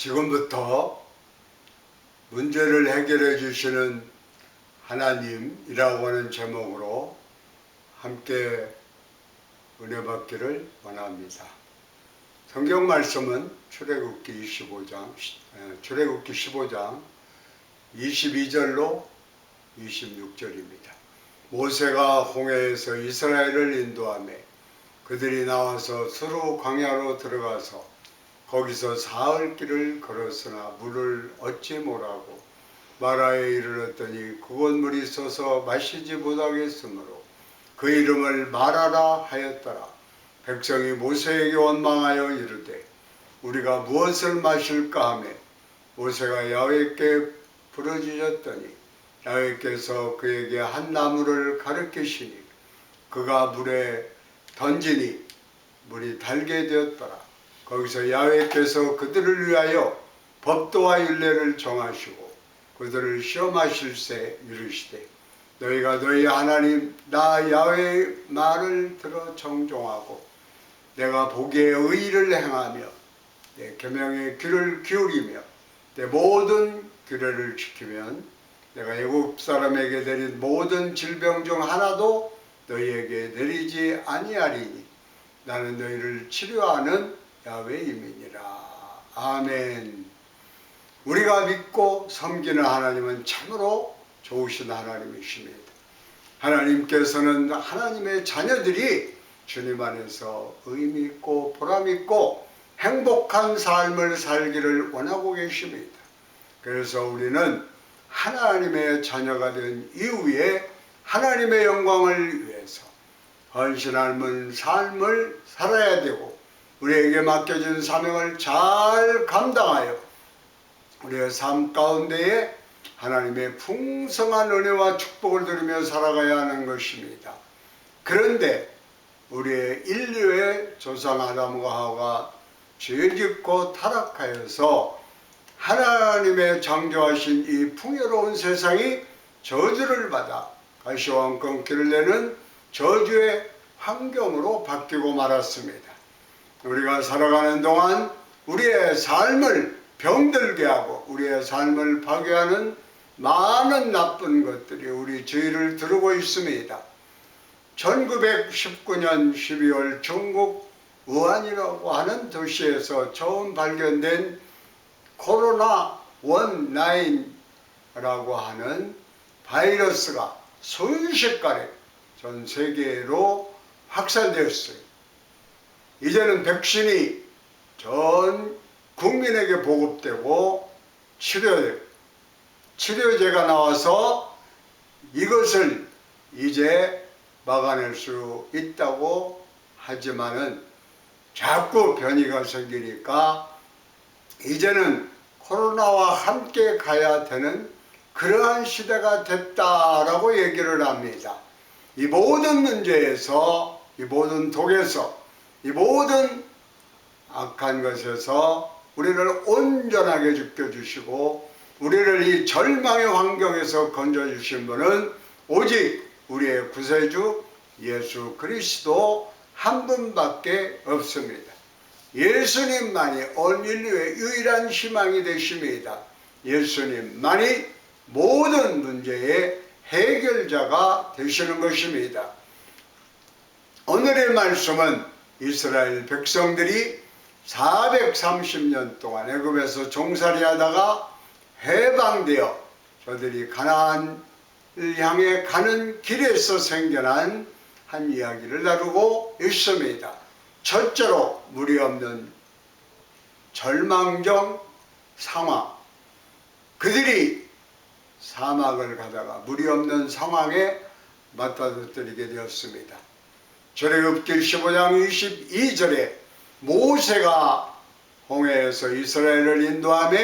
지금부터 문제를 해결해 주시는 하나님이라고 하는 제목으로 함께 은혜 받기를 원합니다. 성경 말씀은 출애굽기 15장 22절로 26절입니다. 모세가 홍해에서 이스라엘을 인도하며 그들이 나와서 수르 광야로 들어가서 거기서 사흘 길을 걸었으나 물을 얻지 못하고 마라에 이르렀더니 그곳 물이 솟아 마시지 못하겠으므로 그 이름을 마라라 하였더라. 백성이 모세에게 원망하여 이르되 우리가 무엇을 마실까 하며 모세가 야훼께 부르짖었더니 야훼께서 그에게 한 나무를 가르치시니 그가 물에 던지니 물이 달게 되었더라. 거기서 야훼께서 그들을 위하여 법도와 율례를 정하시고 그들을 시험하실세 이르시되 너희가 너희 하나님 나 야훼의 말을 들어 정종하고 내가 보기에 의를 행하며 내 계명에 귀를 기울이며 내 모든 규례를 지키면 내가 애굽 사람에게 내린 모든 질병 중 하나도 너희에게 내리지 아니하리니 나는 너희를 치료하는 야훼임이니라. 아멘. 우리가 믿고 섬기는 하나님은 참으로 좋으신 하나님이십니다. 하나님께서는 하나님의 자녀들이 주님 안에서 의미 있고 보람 있고 행복한 삶을 살기를 원하고 계십니다. 그래서 우리는 하나님의 자녀가 된 이후에 하나님의 영광을 위해서 헌신하는 삶을 살아야 되고 우리에게 맡겨진 사명을 잘 감당하여 우리의 삶 가운데에 하나님의 풍성한 은혜와 축복을 누리며 살아가야 하는 것입니다. 그런데 우리의 인류의 조상 아담과 하와가 죄 짓고 타락하여서 하나님의 창조하신 이 풍요로운 세상이 저주를 받아 가시와 엉겅퀴를 내는 저주의 환경으로 바뀌고 말았습니다. 우리가 살아가는 동안 우리의 삶을 병들게 하고 우리의 삶을 파괴하는 많은 나쁜 것들이 우리 주위를 두르고 있습니다. 1919년 12월 중국 우한이라고 하는 도시에서 처음 발견된 코로나 19라고 하는 바이러스가 순식간에 전 세계로 확산되었어요. 이제는 백신이 전 국민에게 보급되고 치료제가 나와서 이것을 이제 막아낼 수 있다고 하지만은 자꾸 변이가 생기니까 이제는 코로나와 함께 가야 되는 그러한 시대가 됐다라고 얘기를 합니다. 이 모든 문제에서, 이 모든 독에서, 이 모든 악한 것에서 우리를 온전하게 지켜주시고 우리를 이 절망의 환경에서 건져주신 분은 오직 우리의 구세주 예수 그리스도 한 분밖에 없습니다. 예수님만이 온 인류의 유일한 희망이 되십니다. 예수님만이 모든 문제의 해결자가 되시는 것입니다. 오늘의 말씀은 이스라엘 백성들이 430년 동안 애굽에서 종살이 하다가 해방되어 저들이 가나안을 향해 가는 길에서 생겨난 한 이야기를 다루고 있습니다. 첫째로 물이 없는 절망적 상황. 그들이 사막을 가다가 물이 없는 상황에 맞닥뜨리게 되었습니다. 출애굽기 15장 22절에 모세가 홍해에서 이스라엘을 인도하며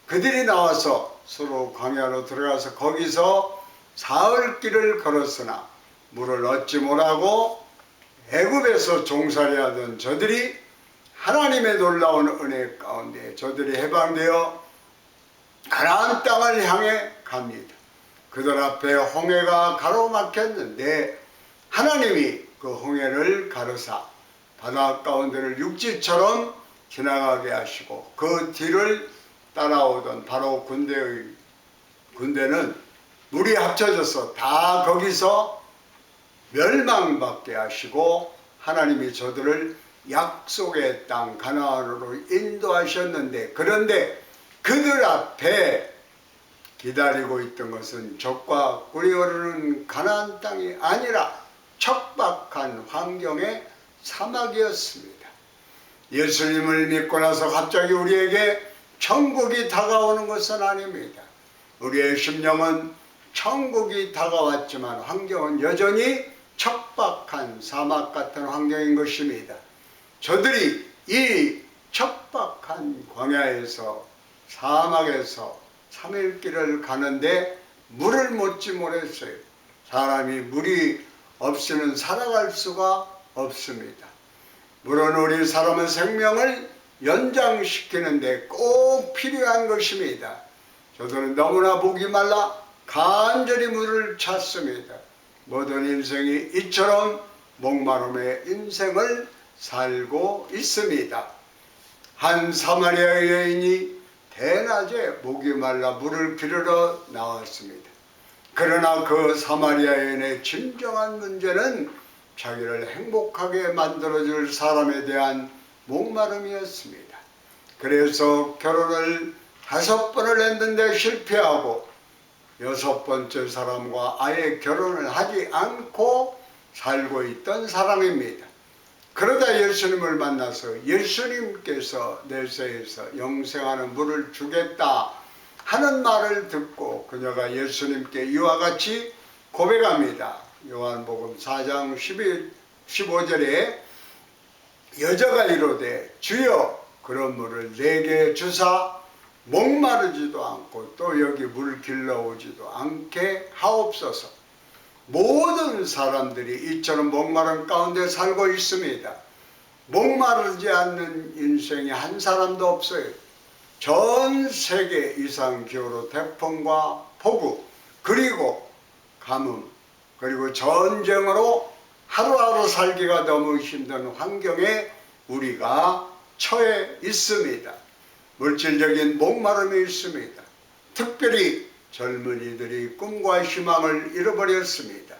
그들이 나와서 수르 광야로 들어가서 거기서 사흘 길을 걸었으나 물을 얻지 못하고 애굽에서 종살이 하던 저들이 하나님의 놀라운 은혜 가운데 저들이 해방되어 가나안 땅을 향해 갑니다. 그들 앞에 홍해가 가로막혔는데 하나님이 그 홍해를 가르사 바다 가운데를 육지처럼 지나가게 하시고 그 뒤를 따라오던 바로 군대는 물이 합쳐져서 다 거기서 멸망받게 하시고 하나님이 저들을 약속의 땅 가나안으로 인도하셨는데, 그런데 그들 앞에 기다리고 있던 것은 젖과 꿀이 흐르는 가나안 땅이 아니라 척박한 환경의 사막이었습니다. 예수님을 믿고 나서 갑자기 우리에게 천국이 다가오는 것은 아닙니다. 우리의 심령은 천국이 다가왔지만 환경은 여전히 척박한 사막 같은 환경인 것입니다. 저들이 이 척박한 광야에서 사막에서 3일 길을 가는데 물을 먹지 못했어요. 사람이 물이 없이는 살아갈 수가 없습니다. 물은 우리 사람의 생명을 연장시키는데 꼭 필요한 것입니다. 저들은 너무나 목이 말라 간절히 물을 찾습니다. 모든 인생이 이처럼 목마름의 인생을 살고 있습니다. 한 사마리아 여인이 대낮에 목이 말라 물을 기르러 나왔습니다. 그러나 그 사마리아 여인의 진정한 문제는 자기를 행복하게 만들어줄 사람에 대한 목마름이었습니다. 그래서 결혼을 5번을 했는데 실패하고 6번째 사람과 아예 결혼을 하지 않고 살고 있던 사람입니다. 그러다 예수님을 만나서 예수님께서 내세에서 영생하는 물을 주겠다 하는 말을 듣고 그녀가 예수님께 이와 같이 고백합니다. 요한복음 4장 15절에 여자가 이르되 주여 그런 물을 내게 주사 목마르지도 않고 또 여기 물 길러오지도 않게 하옵소서. 모든 사람들이 이처럼 목마른 가운데 살고 있습니다. 목마르지 않는 인생이 한 사람도 없어요. 전 세계 이상 기후로 태풍과 폭우 그리고 가뭄 그리고 전쟁으로 하루하루 살기가 너무 힘든 환경에 우리가 처해 있습니다. 물질적인 목마름이 있습니다. 특별히 젊은이들이 꿈과 희망을 잃어버렸습니다.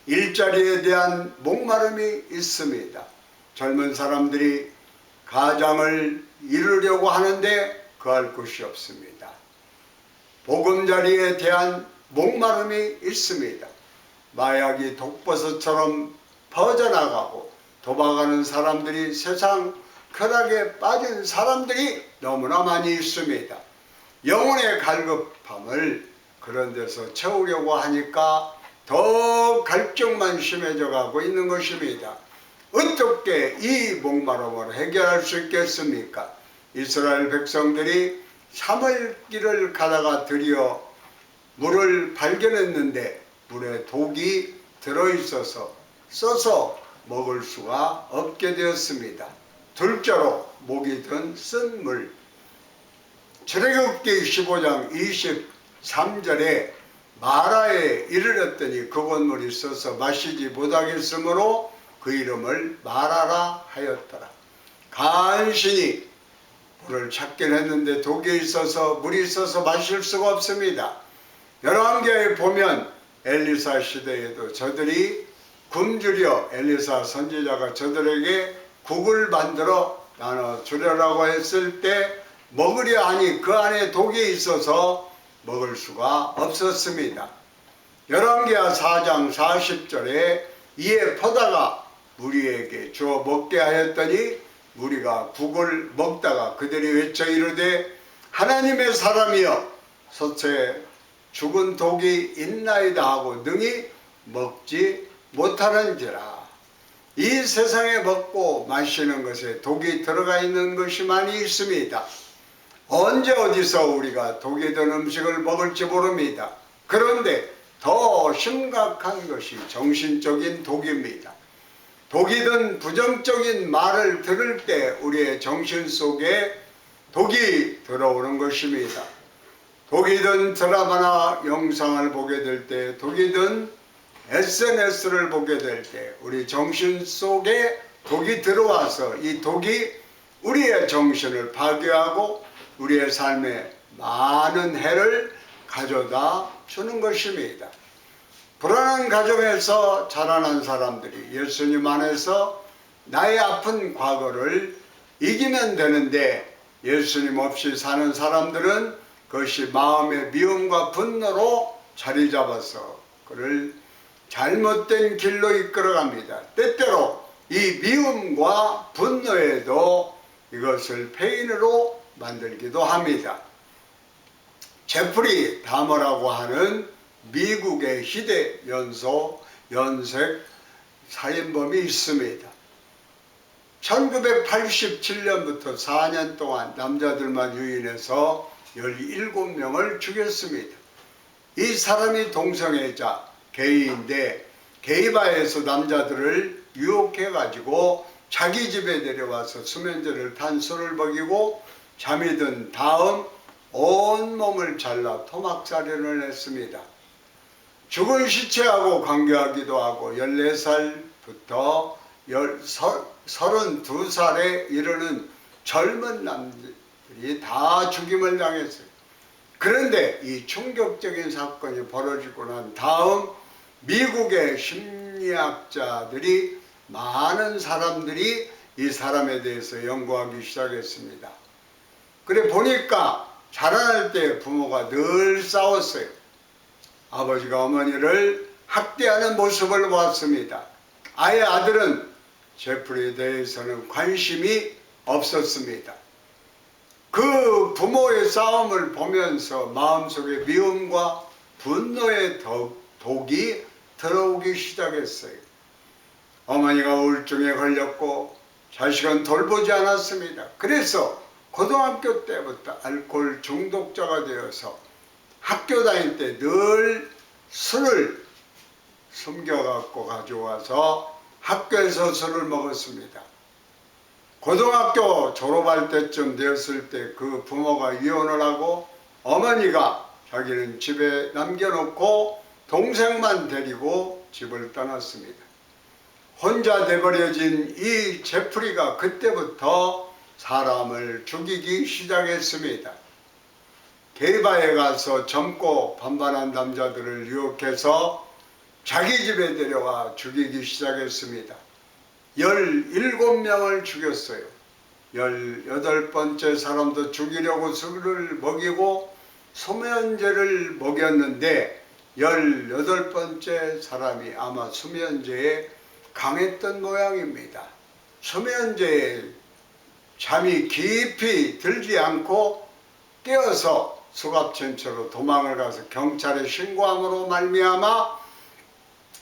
일자리에 대한 목마름이 있습니다. 젊은 사람들이 가장을 이루려고 하는데 구할 곳이 없습니다. 보금자리에 대한 목마름이 있습니다. 마약이 독버섯처럼 퍼져나가고 도박하는 사람들이 세상 쾌락에 빠진 사람들이 너무나 많이 있습니다. 영혼의 갈급함을 그런 데서 채우려고 하니까 더 갈증만 심해져 가고 있는 것입니다. 어떻게 이 목마름을 해결할 수 있겠습니까? 이스라엘 백성들이 3일 길을 가다가 드디어 물을 발견했는데 물에 독이 들어있어서 써서 먹을 수가 없게 되었습니다. 둘째로 목이 든 쓴 물. 출애굽기 15장 23절에 마라에 이르렀더니 그곳 물이 써서 마시지 못하겠으므로 그 이름을 마라라 하였더라. 간신히 물을 찾긴 했는데 독이 있어서 물이 있어서 마실 수가 없습니다. 열왕기에 보면 엘리사 시대에도 저들이 굶주려 엘리사 선지자가 저들에게 국을 만들어 나눠 주려고 했을 때 먹으려 하니 그 안에 독이 있어서 먹을 수가 없었습니다. 열왕기하 4장 40절에 이에 퍼다가 무리에게 주어 먹게 하였더니 무리가 국을 먹다가 그들이 외쳐 이르되 하나님의 사람이여 서체 죽은 독이 있나이다 하고 능히 먹지 못하는지라. 이 세상에 먹고 마시는 것에 독이 들어가 있는 것이 많이 있습니다. 언제 어디서 우리가 독이 든 음식을 먹을지 모릅니다. 그런데 더 심각한 것이 정신적인 독입니다. 독이 든 부정적인 말을 들을 때 우리의 정신 속에 독이 들어오는 것입니다. 독이 든 드라마나 영상을 보게 될 때, 독이 든 SNS를 보게 될 때 우리 정신 속에 독이 들어와서 이 독이 우리의 정신을 파괴하고 우리의 삶에 많은 해를 가져다 주는 것입니다. 불안한 가정에서 자라난 사람들이 예수님 안에서 나의 아픈 과거를 이기면 되는데, 예수님 없이 사는 사람들은 그것이 마음의 미움과 분노로 자리 잡아서 그를 잘못된 길로 이끌어갑니다. 때때로 이 미움과 분노에도 이것을 페인으로 만들기도 합니다. 제프리 다머라고 하는 미국의 희대 연쇄 살인범이 있습니다. 1987년부터 4년 동안 남자들만 유인해서 17명을 죽였습니다. 이 사람이 동성애자, 게이인데 게이바에서 남자들을 유혹해가지고 자기 집에 내려와서 수면제를 탄 술을 먹이고 잠이 든 다음 온몸을 잘라 토막살인을 했습니다. 죽은 시체하고 관계하기도 하고 14살부터 32살에 이르는 젊은 남들이 다 죽임을 당했어요. 그런데 이 충격적인 사건이 벌어지고 난 다음 미국의 심리학자들이, 많은 사람들이 이 사람에 대해서 연구하기 시작했습니다. 그래 보니까 자라날 때 부모가 늘 싸웠어요. 아버지가 어머니를 학대하는 모습을 보았습니다. 아예 아들은 제프리에 대해서는 관심이 없었습니다. 그 부모의 싸움을 보면서 마음속에 미움과 분노의 독이 들어오기 시작했어요. 어머니가 우울증에 걸렸고 자식은 돌보지 않았습니다. 그래서 고등학교 때부터 알코올 중독자가 되어서 학교 다닐 때 늘 술을 숨겨갖고 가져와서 학교에서 술을 먹었습니다. 고등학교 졸업할 때쯤 되었을 때 그 부모가 이혼을 하고 어머니가 자기는 집에 남겨놓고 동생만 데리고 집을 떠났습니다. 혼자 돼버려진 이 제프리가 그때부터 사람을 죽이기 시작했습니다. 게이바에 가서 젊고 반반한 남자들을 유혹해서 자기 집에 데려와 죽이기 시작했습니다. 17명을 죽였어요. 18번째 사람도 죽이려고 술을 먹이고 수면제를 먹였는데 18번째 사람이 아마 수면제에 강했던 모양입니다. 수면제에 잠이 깊이 들지 않고 깨어서 수갑천처로 도망을 가서 경찰에 신고함으로 말미암아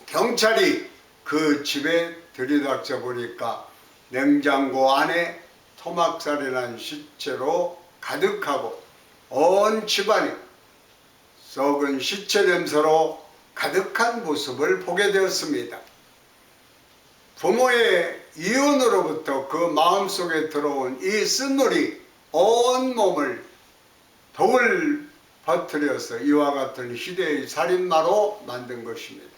경찰이 그 집에 들이닥쳐 보니까 냉장고 안에 토막살인한 시체로 가득하고 온 집안이 썩은 시체 냄새로 가득한 모습을 보게 되었습니다. 부모의 이혼으로부터 그 마음속에 들어온 이 쓴물이 온몸을 독을 퍼뜨려서 이와 같은 시대의 살인마로 만든 것입니다.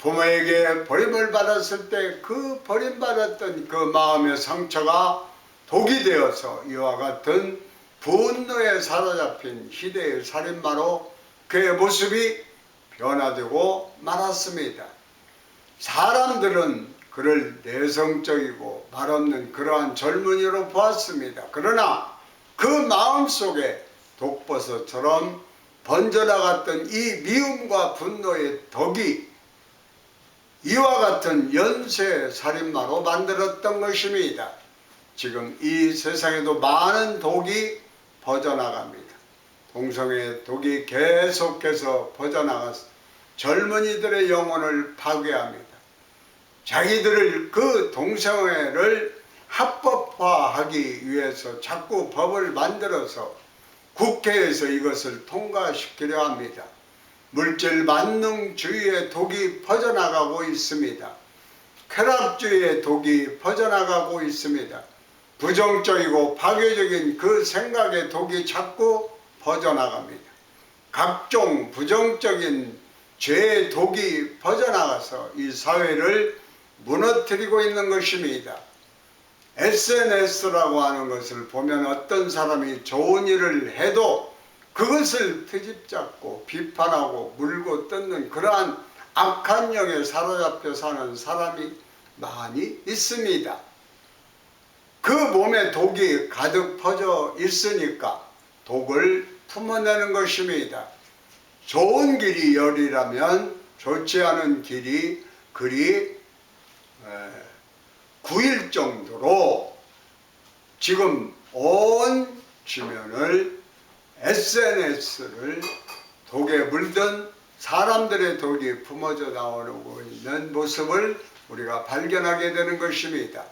부모에게 버림을 받았을 때 그 버림받았던 그 마음의 상처가 독이 되어서 이와 같은 분노에 사로잡힌 시대의 살인마로 그의 모습이 변화되고 말았습니다. 사람들은 그를 내성적이고 말없는 그러한 젊은이로 보았습니다. 그러나 그 마음속에 독버섯처럼 번져나갔던 이 미움과 분노의 덕이 이와 같은 연쇄 살인마로 만들었던 것입니다. 지금 이 세상에도 많은 독이 퍼져나갑니다. 동성애 독이 계속해서 퍼져나가서 젊은이들의 영혼을 파괴합니다. 자기들을 그 동성애를 합법화하기 위해서 자꾸 법을 만들어서 국회에서 이것을 통과시키려 합니다. 물질 만능주의의 독이 퍼져나가고 있습니다. 쾌락주의의 독이 퍼져나가고 있습니다. 부정적이고 파괴적인 그 생각의 독이 자꾸 퍼져나갑니다. 각종 부정적인 죄의 독이 퍼져나가서 이 사회를 무너뜨리고 있는 것입니다. SNS라고 하는 것을 보면 어떤 사람이 좋은 일을 해도 그것을 트집잡고 비판하고 물고 뜯는 그러한 악한 영에 사로잡혀 사는 사람이 많이 있습니다. 그 몸에 독이 가득 퍼져 있으니까 독을 품어내는 것입니다. 좋은 길이 열이라면 좋지 않은 길이 그리 9일 정도로 지금 온 지면을 SNS를 독에 물든 사람들의 독이 품어져 나오고 있는 모습을 우리가 발견하게 되는 것입니다.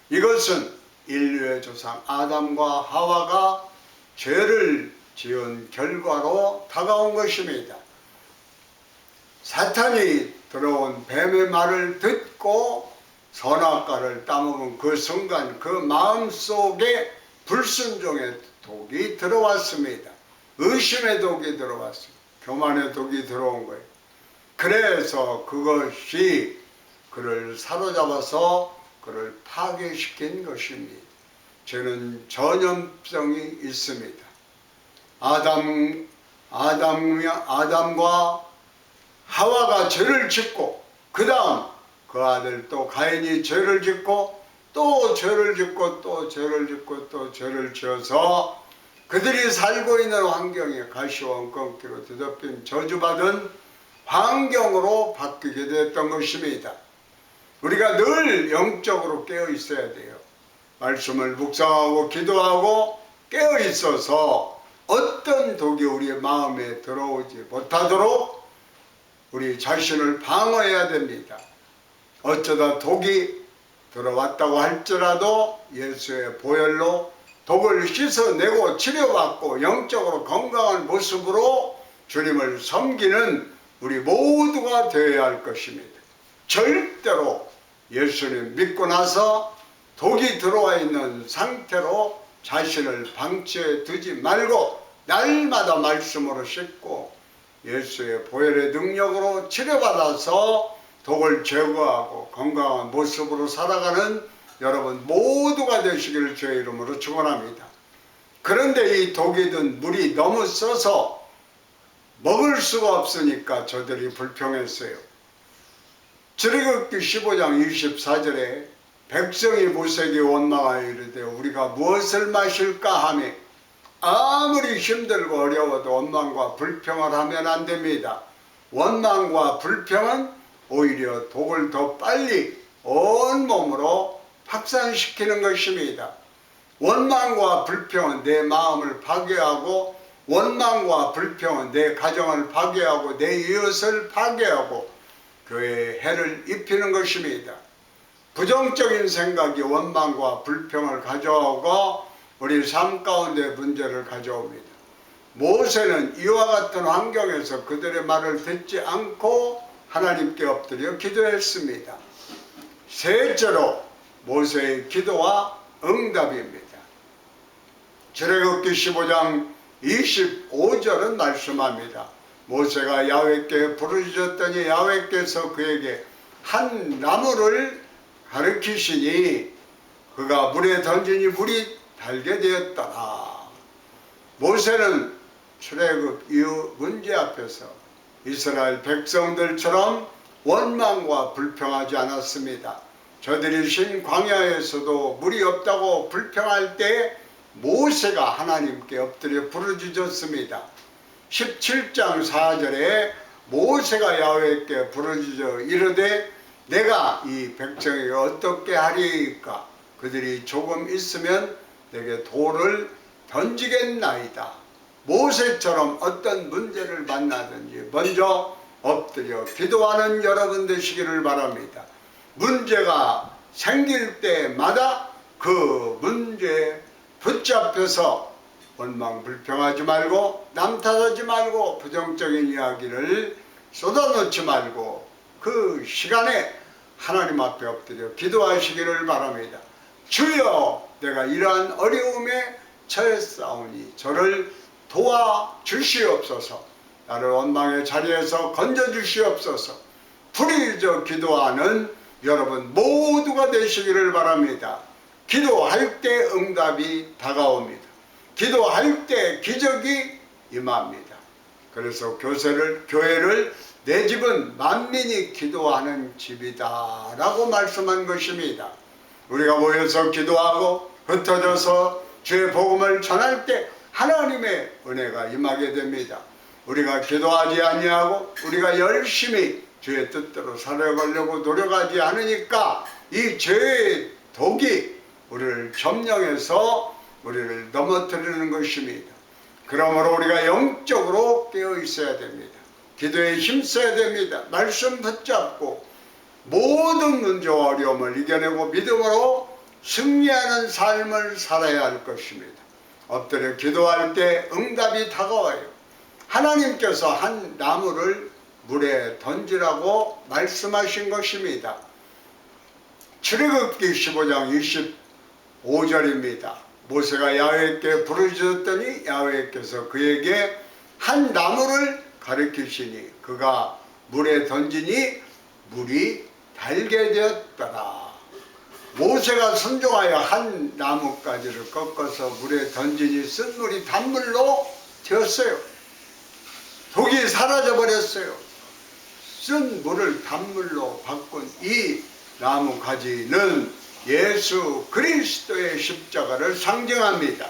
이것은 인류의 조상 아담과 하와가 죄를 지은 결과로 다가온 것입니다. 사탄이 들어온 뱀의 말을 듣고 선악과를 따먹은 그 순간 그 마음속에 불순종의 독이 들어왔습니다. 의심의 독이 들어왔습니다. 교만의 독이 들어온 거예요. 그래서 그것이 그를 사로잡아서 그를 파괴시킨 것입니다. 죄는 전염성이 있습니다. 아담과 하와가 죄를 짓고 그 다음 그 아들 또 가인이 죄를 짓고 또 죄를 짓고 또 죄를 짓고 또 죄를 지어서 그들이 살고 있는 환경이 가시원건기로 뒤덮인 저주받은 환경으로 바뀌게 되었던 것입니다. 우리가 늘 영적으로 깨어 있어야 돼요. 말씀을 묵상하고 기도하고 깨어 있어서 어떤 독이 우리의 마음에 들어오지 못하도록 우리 자신을 방어해야 됩니다. 어쩌다 독이 들어왔다고 할지라도 예수의 보혈로 독을 씻어내고 치료받고 영적으로 건강한 모습으로 주님을 섬기는 우리 모두가 되어야 할 것입니다. 절대로 예수님 믿고 나서 독이 들어와 있는 상태로 자신을 방치해 두지 말고 날마다 말씀으로 씻고 예수의 보혈의 능력으로 치료받아서 독을 제거하고 건강한 모습으로 살아가는 여러분 모두가 되시기를 주의 이름으로 축원합니다. 그런데 이 독이 든 물이 너무 써서 먹을 수가 없으니까 저들이 불평했어요. 출애굽기 15장 24절에 백성이 모세에게 원망하여 이르되 우리가 무엇을 마실까 하며 아무리 힘들고 어려워도 원망과 불평을 하면 안 됩니다. 원망과 불평은 오히려 독을 더 빨리 온몸으로 확산시키는 것입니다. 원망과 불평은 내 마음을 파괴하고 원망과 불평은 내 가정을 파괴하고 내 이웃을 파괴하고 교회에 해를 입히는 것입니다. 부정적인 생각이 원망과 불평을 가져오고 우리 삶 가운데 문제를 가져옵니다. 모세는 이와 같은 환경에서 그들의 말을 듣지 않고 하나님께 엎드려 기도했습니다. 셋째로 모세의 기도와 응답입니다. 출애굽기 15장 25절은 말씀합니다. 모세가 야훼께 부르짖었더니 야훼께서 그에게 한 나무를 가르치시니 그가 물에 던지니 물이 달게 되었더라. 모세는 출애굽 이후 문제 앞에서 이스라엘 백성들처럼 원망과 불평하지 않았습니다. 저들이 신 광야에서도 물이 없다고 불평할 때 모세가 하나님께 엎드려 부르짖었습니다. 17장 4절에 모세가 야훼께 부르짖어 이르되 내가 이 백성에게 어떻게 하리이까? 그들이 조금 있으면 내게 돌을 던지겠나이다. 모세처럼 어떤 문제를 만나든지 먼저 엎드려 기도하는 여러분 되시기를 바랍니다. 문제가 생길 때마다 그 문제에 붙잡혀서 원망 불평하지 말고 남 탓하지 말고 부정적인 이야기를 쏟아놓지 말고 그 시간에 하나님 앞에 엎드려 기도하시기를 바랍니다. 주여, 내가 이러한 어려움에 처했사오니 저를 도와주시옵소서. 나를 원망의 자리에서 건져주시옵소서. 부르짖어 기도하는 여러분 모두가 되시기를 바랍니다. 기도할 때 응답이 다가옵니다. 기도할 때 기적이 임합니다. 그래서 교회를 내 집은 만민이 기도하는 집이다 라고 말씀한 것입니다. 우리가 모여서 기도하고 흩어져서 주의 복음을 전할 때 하나님의 은혜가 임하게 됩니다. 우리가 기도하지 아니하고 우리가 열심히 주의 뜻대로 살아가려고 노력하지 않으니까 이 죄의 독이 우리를 점령해서 우리를 넘어뜨리는 것입니다. 그러므로 우리가 영적으로 깨어 있어야 됩니다. 기도에 힘써야 됩니다. 말씀 붙잡고 모든 문제와 어려움을 이겨내고 믿음으로 승리하는 삶을 살아야 할 것입니다. 엎드려 기도할 때 응답이 다가와요. 하나님께서 한 나무를 물에 던지라고 말씀하신 것입니다. 출애굽기 15장 25절입니다. 모세가 야훼께 부르짖었더니 야훼께서 그에게 한 나무를 가리키시니 그가 물에 던지니 물이 달게 되었더라. 모세가 순종하여 한 나뭇가지를 꺾어서 물에 던지니 쓴물이 단물로 되었어요. 독이 사라져 버렸어요. 쓴 물을 단물로 바꾼 이 나뭇가지는 예수 그리스도의 십자가를 상징합니다.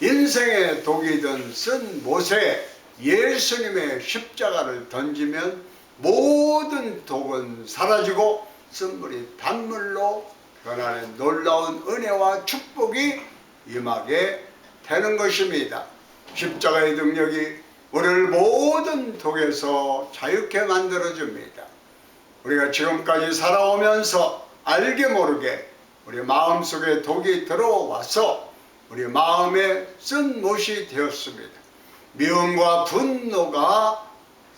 인생의 독이든 쓴 못에 예수님의 십자가를 던지면 모든 독은 사라지고 쓴물이 단물로 변하는 놀라운 은혜와 축복이 임하게 되는 것입니다. 십자가의 능력이 우리를 모든 독에서 자유케 만들어줍니다. 우리가 지금까지 살아오면서 알게 모르게 우리 마음속에 독이 들어와서 우리 마음에 쓴 못이 되었습니다. 미움과 분노가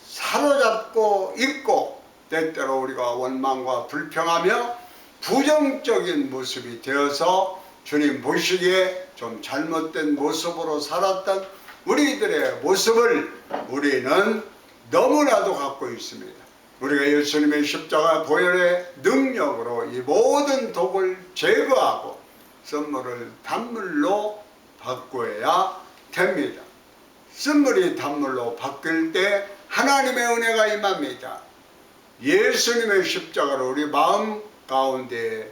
사로잡고 있고 때때로 우리가 원망과 불평하며 부정적인 모습이 되어서 주님 보시기에 좀 잘못된 모습으로 살았던 우리들의 모습을 우리는 너무나도 갖고 있습니다. 우리가 예수님의 십자가 보혈의 능력으로 이 모든 독을 제거하고 쓴물을 단물로 바꿔야 됩니다. 쓴물이 단물로 바뀔 때 하나님의 은혜가 임합니다. 예수님의 십자가를 우리 마음 가운데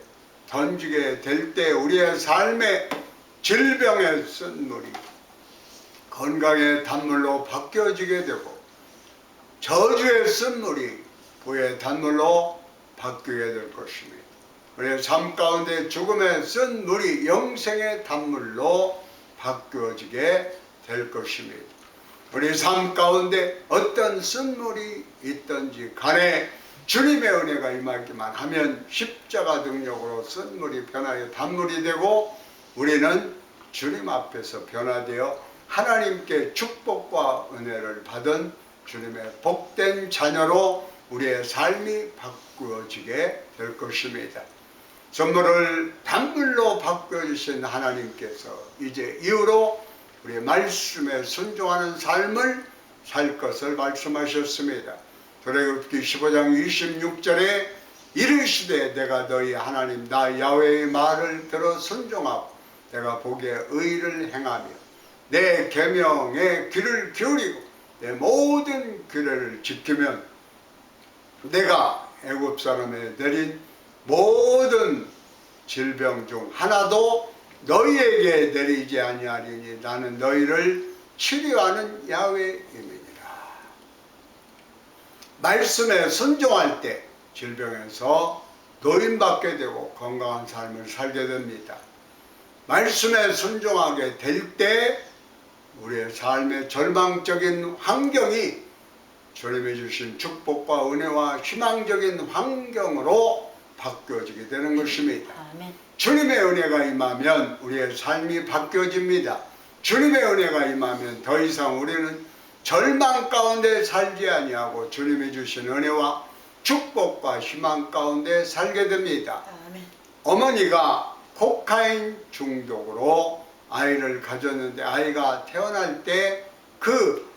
던지게 될 때 우리의 삶의 질병의 쓴물이 건강의 단물로 바뀌어지게 되고 저주의 쓴물이 부의 단물로 바뀌게 될 것입니다. 우리의 삶 가운데 죽음의 쓴물이 영생의 단물로 바뀌어지게 될 것입니다. 우리 삶 가운데 어떤 쓴물이 있든지 간에 주님의 은혜가 임하기만 하면 십자가 능력으로 쓴물이 변하여 단물이 되고 우리는 주님 앞에서 변화되어 하나님께 축복과 은혜를 받은 주님의 복된 자녀로 우리의 삶이 바꾸어지게 될 것입니다. 선물을 단물로 바꿔주신 하나님께서 이제 이후로 우리의 말씀에 순종하는 삶을 살 것을 말씀하셨습니다. 출애굽기 15장 26절에 이르시되 내가 너희 하나님 나 야훼의 말을 들어 순종하고 내가 보기에 의를 행하며 내 계명에 귀를 기울이고 내 모든 규례를 지키면 내가 애굽 사람에 내린 모든 질병 중 하나도 너희에게 내리지 아니하리니 나는 너희를 치료하는 야훼임이니라. 말씀에 순종할 때 질병에서 노인받게 되고 건강한 삶을 살게 됩니다. 말씀에 순종하게 될 때 우리의 삶의 절망적인 환경이 주님이 주신 축복과 은혜와 희망적인 환경으로 바뀌어지게 되는 것입니다. 아멘. 주님의 은혜가 임하면 우리의 삶이 바뀌어집니다. 주님의 은혜가 임하면 더 이상 우리는 절망 가운데 살지 아니하고 주님이 주신 은혜와 축복과 희망 가운데 살게 됩니다. 아멘. 어머니가 코카인 중독으로 아이를 가졌는데 아이가 태어날 때 그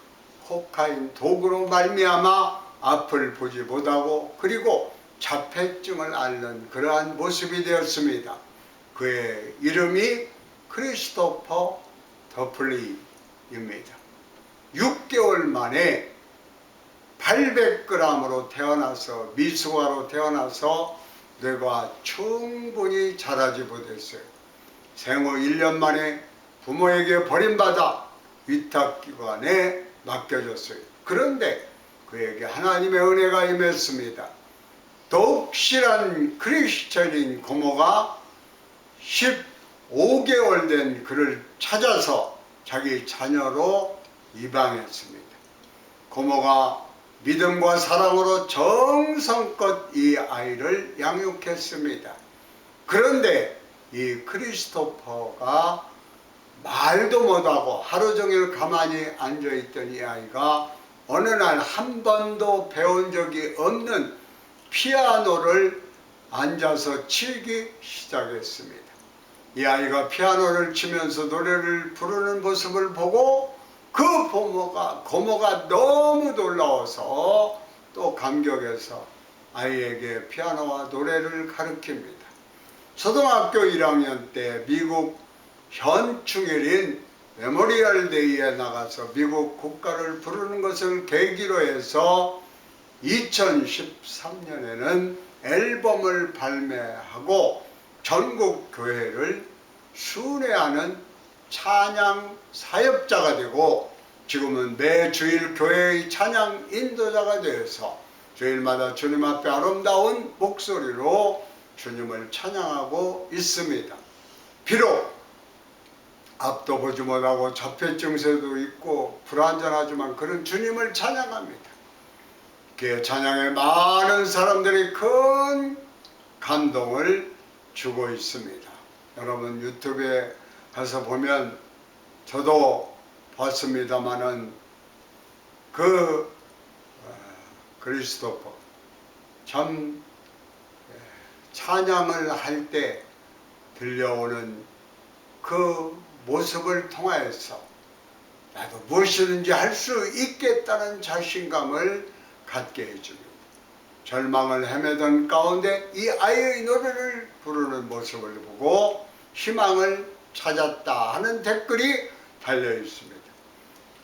코카인 독으로 말미암아 앞을 보지 못하고 그리고 자폐증을 앓는 그러한 모습이 되었습니다. 그의 이름이 크리스토퍼 더플리입니다. 6개월 만에 800g으로 태어나서 미숙아로 태어나서 뇌가 충분히 자라지 못했어요. 생후 1년 만에 부모에게 버림받아 위탁기관에 맡겨졌어요. 그런데 그에게 하나님의 은혜가 임했습니다. 독실한 크리스천인 고모가 15개월 된 그를 찾아서 자기 자녀로 입양했습니다. 고모가 믿음과 사랑으로 정성껏 이 아이를 양육했습니다. 그런데 이 크리스토퍼가 말도 못하고 하루 종일 가만히 앉아있던 이 아이가 어느 날 한 번도 배운 적이 없는 피아노를 앉아서 치기 시작했습니다. 이 아이가 피아노를 치면서 노래를 부르는 모습을 보고 그 고모가 너무 놀라워서 또 감격해서 아이에게 피아노와 노래를 가르칩니다. 초등학교 1학년 때 미국 현충일인 메모리얼 데이에 나가서 미국 국가를 부르는 것을 계기로 해서 2013년에는 앨범을 발매하고 전국 교회를 순회하는 찬양 사역자가 되고 지금은 매 주일 교회의 찬양 인도자가 되어서 주일마다 주님 앞에 아름다운 목소리로 주님을 찬양하고 있습니다. 비록 앞도 보지 못하고 자폐 증세도 있고 불완전하지만 그런 주님을 찬양합니다. 그 찬양에 많은 사람들이 큰 감동을 주고 있습니다. 여러분 유튜브에 가서 보면 저도 봤습니다마는 그 크리스토퍼 참 찬양을 할 때 들려오는 그 모습을 통하여서 나도 무엇이든지 할 수 있겠다는 자신감을 갖게 해줍니다. 절망을 헤매던 가운데 이 아이의 노래를 부르는 모습을 보고 희망을 찾았다 하는 댓글이 달려 있습니다.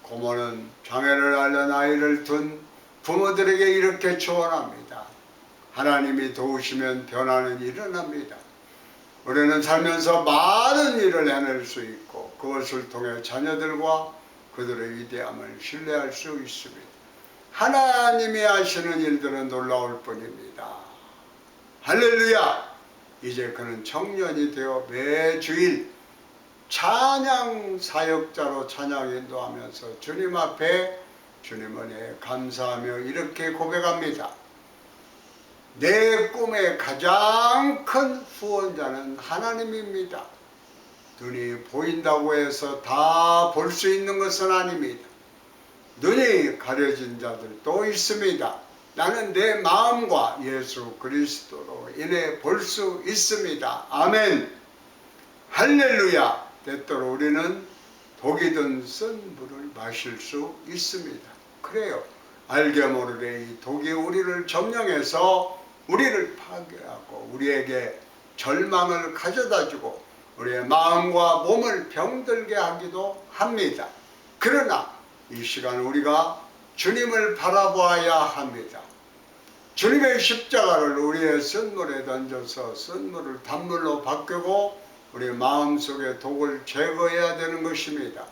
고모는 장애를 앓는 아이를 둔 부모들에게 이렇게 조언합니다. 하나님이 도우시면 변화는 일어납니다. 우리는 살면서 많은 일을 해낼 수 있고 그것을 통해 자녀들과 그들의 위대함을 신뢰할 수 있습니다. 하나님이 하시는 일들은 놀라울 뿐입니다. 할렐루야! 이제 그는 청년이 되어 매주일 찬양 사역자로 찬양 인도하면서 주님 앞에 주님 은혜에 감사하며 이렇게 고백합니다. 내 꿈의 가장 큰 후원자는 하나님입니다. 눈이 보인다고 해서 다 볼 수 있는 것은 아닙니다. 눈이 가려진 자들도 있습니다. 나는 내 마음과 예수 그리스도로 인해 볼 수 있습니다. 아멘. 할렐루야. 때때로 우리는 독이 든 쓴 물을 마실 수 있습니다. 그래요. 알게 모르게 이 독이 우리를 점령해서 우리를 파괴하고 우리에게 절망을 가져다주고 우리의 마음과 몸을 병들게 하기도 합니다. 그러나 이 시간 우리가 주님을 바라보아야 합니다. 주님의 십자가를 우리의 쓴물에 던져서 쓴물을 단물로 바꾸고 우리 마음속의 독을 제거해야 되는 것입니다.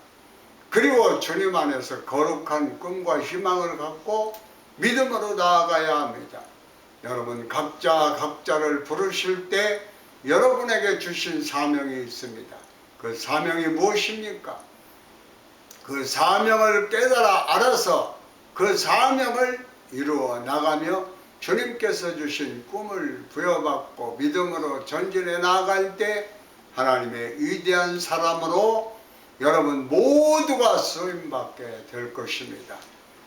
그리고 주님 안에서 거룩한 꿈과 희망을 갖고 믿음으로 나아가야 합니다. 여러분 각자를 부르실 때 여러분에게 주신 사명이 있습니다. 그 사명이 무엇입니까? 그 사명을 깨달아 알아서 그 사명을 이루어 나가며 주님께서 주신 꿈을 부여받고 믿음으로 전진해 나아갈 때 하나님의 위대한 사람으로 여러분 모두가 쓰임받게 될 것입니다.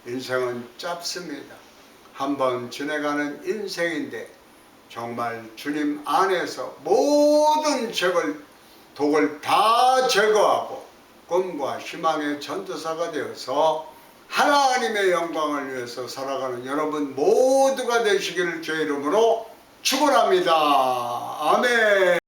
인생은 짧습니다. 한번 지나가는 인생인데 정말 주님 안에서 모든 독을 다 제거하고 꿈과 희망의 전도사가 되어서 하나님의 영광을 위해서 살아가는 여러분 모두가 되시기를 주의 이름으로 축원합니다. 아멘.